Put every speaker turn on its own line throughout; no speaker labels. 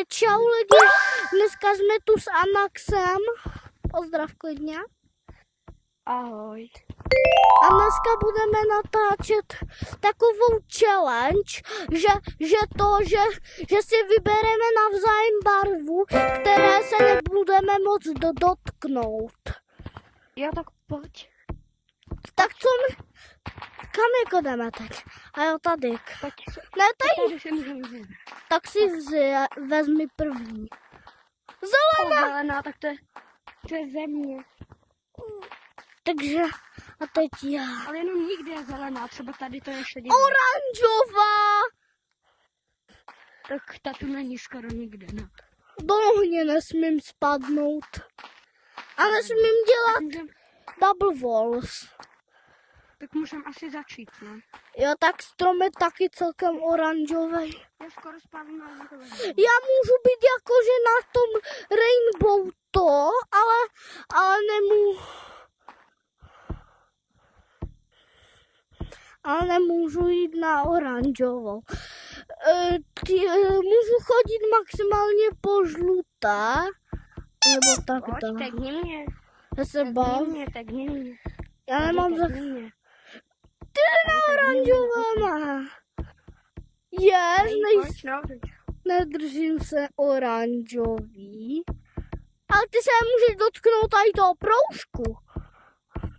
Takže čau lidi, dneska jsme tu s Anaxem. Pozdrav klidně.
Ahoj.
A dneska budeme natáčet takovou challenge, že si vybereme navzájem barvu, které se nebudeme moc dotknout.
Jo, tak pojď.
Tak co my... Kam jako jdeme teď? A jo, tady.
Pojď.
Ne, tady.
Tady si můžeme vzít.
Tak si vezmi první. Zelená.
Zelená, tak to je země.
Takže a teď já.
Ale jenom nikdy je zelená, třeba tady to ještě někde.
Oranžová.
Tak ta tu není skoro nikde, no.
Do ohně nesmím spadnout. A nesmím dělat double walls.
Tak můžeme asi začít, no.
Jo, tak strom je taky celkem oranžový.
Já skoro spadnu na to.
Já můžu být jakože na tom rainbow to, ale nemůžu jít na oranžovou. Můžu chodit maximálně po žluté, nebo tak
Pojď,
to.
tegni mě.
Já se bavím.
Tegni mě.
Já nemám za...
Tegni mě.
Ty na oranžové má.
Pojď, no.
Nedržím se oranžový. Ale ty se můžeš dotknout tady toho proužku.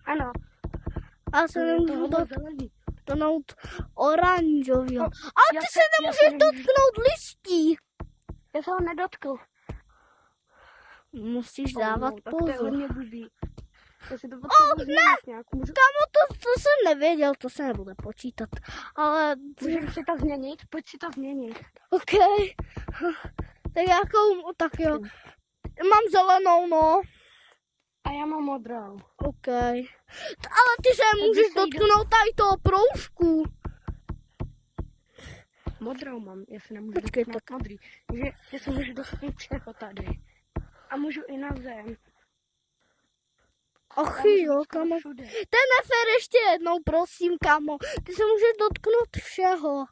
Ano.
A se nemůžu dotknout oranžového.
No,
Ale ty se nemůžeš dotknout listí.
Já se ho nedotkl.
Musíš dávat
Tak to je
pozor.
hodně blbý. Já si to
Ne! Kámo, to jsem nevěděl, to se nebude počítat. Ale...
Můžeme si to změnit? Pojď si to změnit.
OK. Tak jakou... Tak jo. Mám zelenou, no.
A já mám modrou.
OK. Ale ty se můžeš dotknout tady toho proužku.
Modrou mám, já se nemůžu
Počkej,
dotknout modrý. Že se můžu dotknout všeho tady. A můžu i na zem.
Ach jo, kamo. To je nefér, ještě jednou, prosím, kamo. Ty se můžeš dotknout všeho.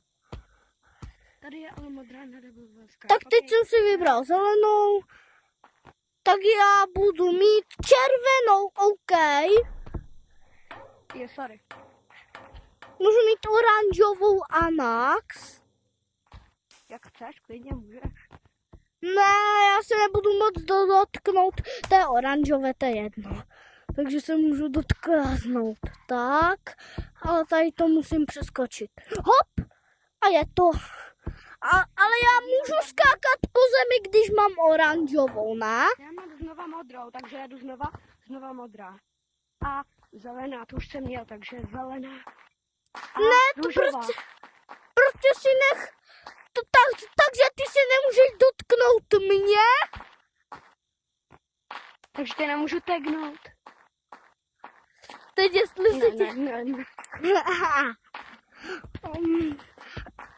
Tady je ale modrá nedobovalská.
Tak teď jsem si vybral zelenou. Tak já budu mít červenou, OK.
Je, sorry.
Můžu mít oranžovou Anax.
Jak chceš, klidně můžeš.
Ne, já se nebudu moc dotknout té oranžové, to je jedno. Takže se můžu dotknout. Tak, ale tady to musím přeskočit. Hop! A je to. Ale já můžu skákat po zemi, když mám oranžovou, ne?
Já mám znova modrou, takže jedu znova modrá. A zelená, to už jsem měl, takže zelená. A
ne, to prostě si nech... Takže ty se nemůžeš dotknout mě?
Takže tě nemůžu tagnout.
Teď jestli se tě...
Ne.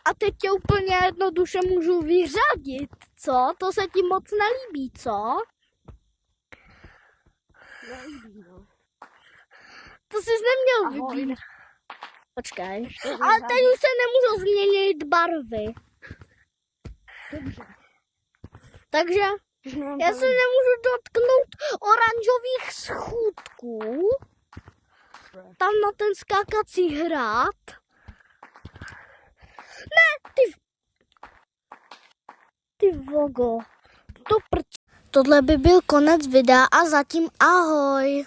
A teď tě úplně jednoduše můžu vyřadit, co? To se ti moc nelíbí, co?
Nelíbí, no.
To jsi neměl vybít. Počkej. Ale teď už se nemůžou změnit barvy.
Dobře.
Takže já se nemůžu dotknout oranžových schůdků. Tam na ten skákací hrad. Ne, ty vogo. Tohle by byl konec videa a zatím ahoj.